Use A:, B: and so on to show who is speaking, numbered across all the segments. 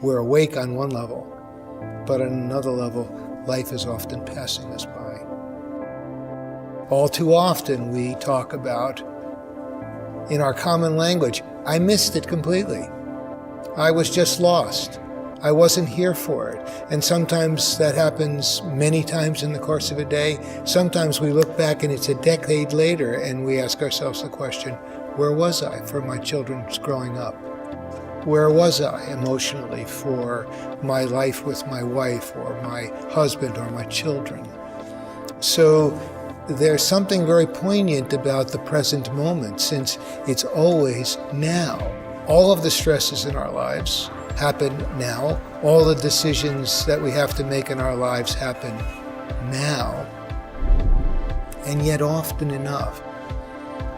A: We're awake on one level, but on another level, life is often passing us by. All too often we talk about, in our common language, I missed it completely. I was just lost. I wasn't here for it. And sometimes that happens many times in the course of a day. Sometimes we look back and it's a decade later and we ask ourselves the question, where was I for my children's growing up? Where was I emotionally for my life with my wife or my husband or my children? So there's something very poignant about the present moment, since it's always now. All of the stresses in our lives happen now. All the decisions that we have to make in our lives happen now. And yet often enough,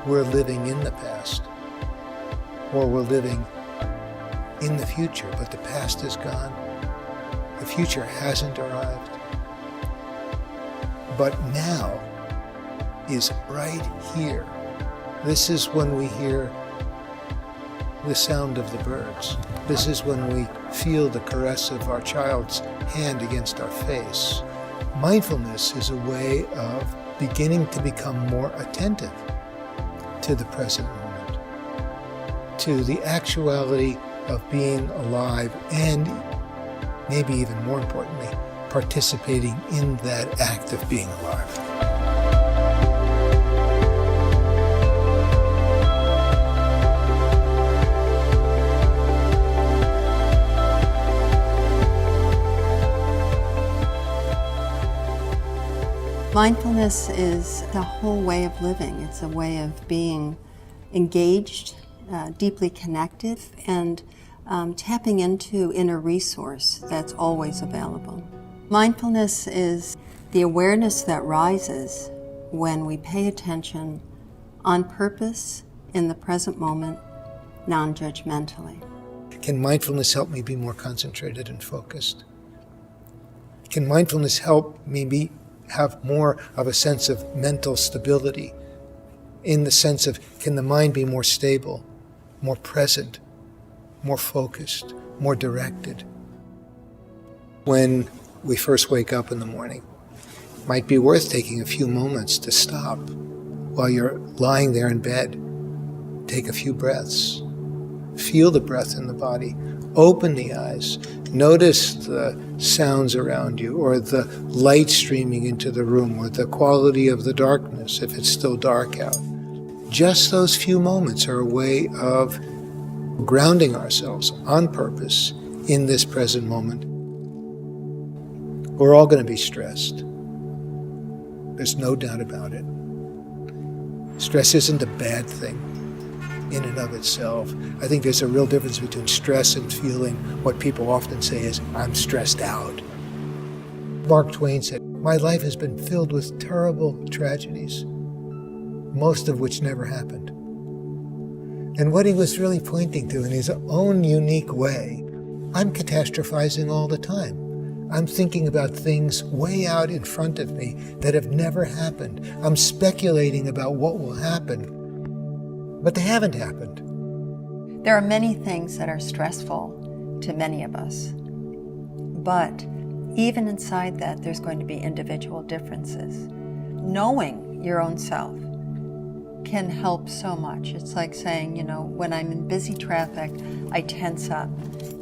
A: we're living in the past, or we're living in the future, but the past is gone. The future hasn't arrived. But now is right here. This is when we hear the sound of the birds. This is when we feel the caress of our child's hand against our face. Mindfulness is a way of beginning to become more attentive to the present moment, to the actuality of being alive, and maybe even more importantly, participating in that act of being alive.
B: Mindfulness is the whole way of living. It's a way of being engaged, deeply connected, and tapping into inner resource that's always available. Mindfulness is the awareness that rises when we pay attention on purpose in the present moment, non-judgmentally.
A: Can mindfulness help me be more concentrated and focused? Can mindfulness help me have more of a sense of mental stability, in the sense of, can the mind be more stable, more present, more focused, more directed? When we first wake up in the morning, it might be worth taking a few moments to stop while you're lying there in bed. Take a few breaths. Feel the breath in the body. Open the eyes. Notice the sounds around you, or the light streaming into the room, or the quality of the darkness if it's still dark out. Just those few moments are a way of grounding ourselves on purpose in this present moment. We're all going to be stressed. There's no doubt about it. Stress isn't a bad thing in and of itself. I think there's a real difference between stress and feeling what people often say is, I'm stressed out. Mark Twain said, my life has been filled with terrible tragedies, most of which never happened. And what he was really pointing to in his own unique way, I'm catastrophizing all the time. I'm thinking about things way out in front of me that have never happened. I'm speculating about what will happen, but they haven't happened.
B: There are many things that are stressful to many of us, but even inside that, there's going to be individual differences. Knowing your own self can help so much. It's like saying, when I'm in busy traffic, I tense up.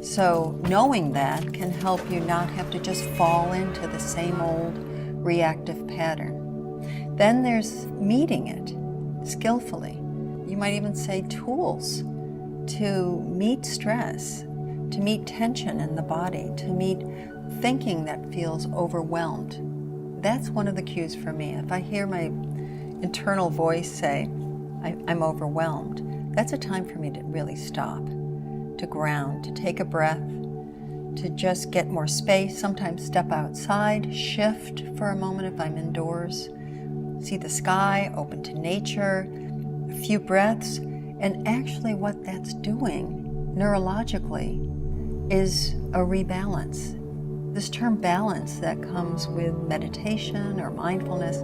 B: So knowing that can help you not have to just fall into the same old reactive pattern. Then there's meeting it skillfully. You might even say tools to meet stress, to meet tension in the body, to meet thinking that feels overwhelmed. That's one of the cues for me. If I hear my internal voice say, I'm overwhelmed, that's a time for me to really stop, to ground, to take a breath, to just get more space, sometimes step outside, shift for a moment if I'm indoors, see the sky, open to nature, a few breaths, and actually what that's doing neurologically is a rebalance. This term balance that comes with meditation or mindfulness,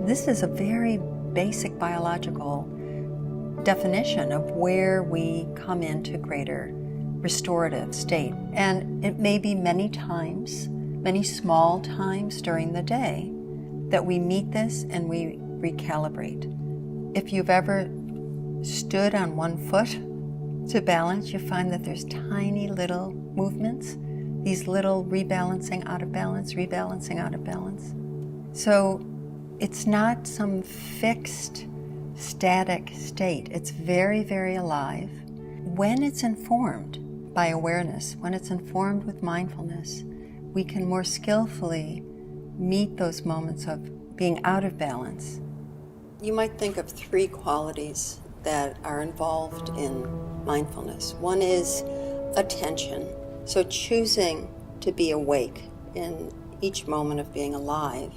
B: this is a very basic biological definition of where we come into greater restorative state. And it may be many times, many small times during the day that we meet this and we recalibrate. If you've ever stood on one foot to balance, you find that there's tiny little movements, these little rebalancing out of balance, rebalancing out of balance. So it's not some fixed, static state. It's very, very alive. When it's informed by awareness, when it's informed with mindfulness, we can more skillfully meet those moments of being out of balance. You might think of 3 qualities that are involved in mindfulness. One is attention, so choosing to be awake in each moment of being alive.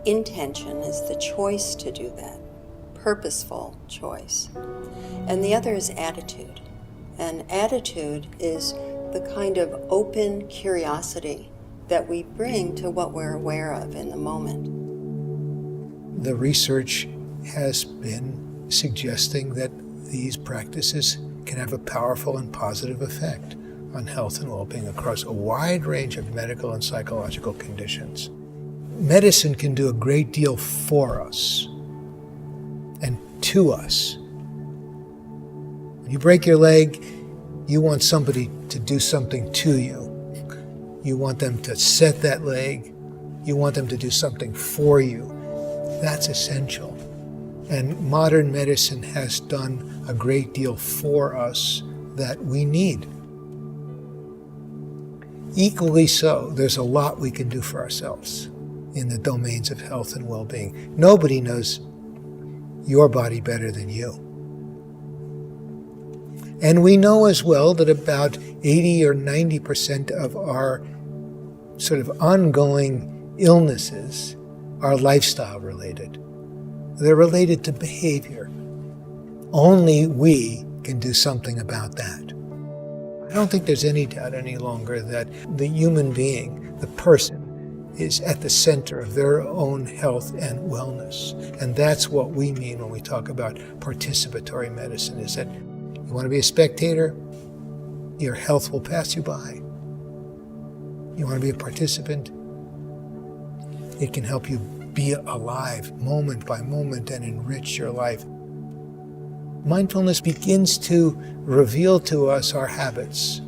B: Intention is the choice to do that, purposeful choice. And the other is attitude. And attitude is the kind of open curiosity that we bring to what we're aware of in the moment.
A: The research has been suggesting that these practices can have a powerful and positive effect on health and well-being across a wide range of medical and psychological conditions. Medicine can do a great deal for us and to us. When you break your leg, you want somebody to do something to you. You want them to set that leg. You want them to do something for you. That's essential. And modern medicine has done a great deal for us that we need. Equally so, there's a lot we can do for ourselves in the domains of health and well-being. Nobody knows your body better than you. And we know as well that about 80 or 90% of our sort of ongoing illnesses are lifestyle related. They're related to behavior. Only we can do something about that. I don't think there's any doubt any longer that the human being, the person, is at the center of their own health and wellness. And that's what we mean when we talk about participatory medicine, is that you want to be a spectator, your health will pass you by. You want to be a participant, it can help you be alive moment by moment and enrich your life. Mindfulness begins to reveal to us our habits,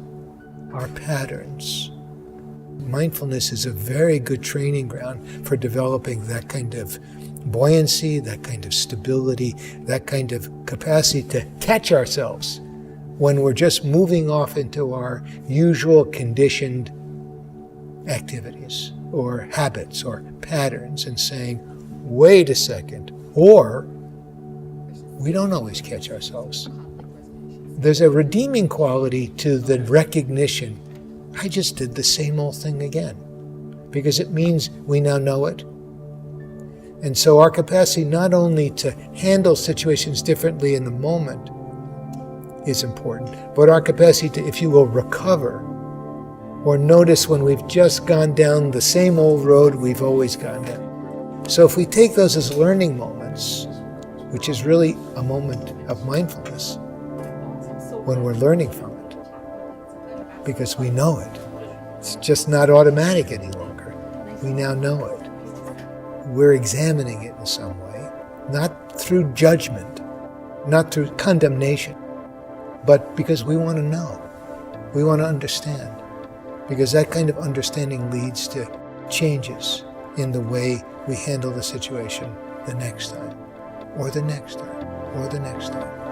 A: our patterns. Mindfulness is a very good training ground for developing that kind of buoyancy, that kind of stability, that kind of capacity to catch ourselves when we're just moving off into our usual conditioned activities or habits or patterns and saying, wait a second, or we don't always catch ourselves. There's a redeeming quality to the recognition, I just did the same old thing again, because it means we now know it. And so our capacity not only to handle situations differently in the moment is important, but our capacity to, if you will, recover or notice when we've just gone down the same old road we've always gone down. So if we take those as learning moments, which is really a moment of mindfulness, when we're learning from it, because we know it. It's just not automatic any longer. We now know it. We're examining it in some way, not through judgment, not through condemnation, but because we want to know. We want to understand. Because that kind of understanding leads to changes in the way we handle the situation the next time, or the next time, or the next time.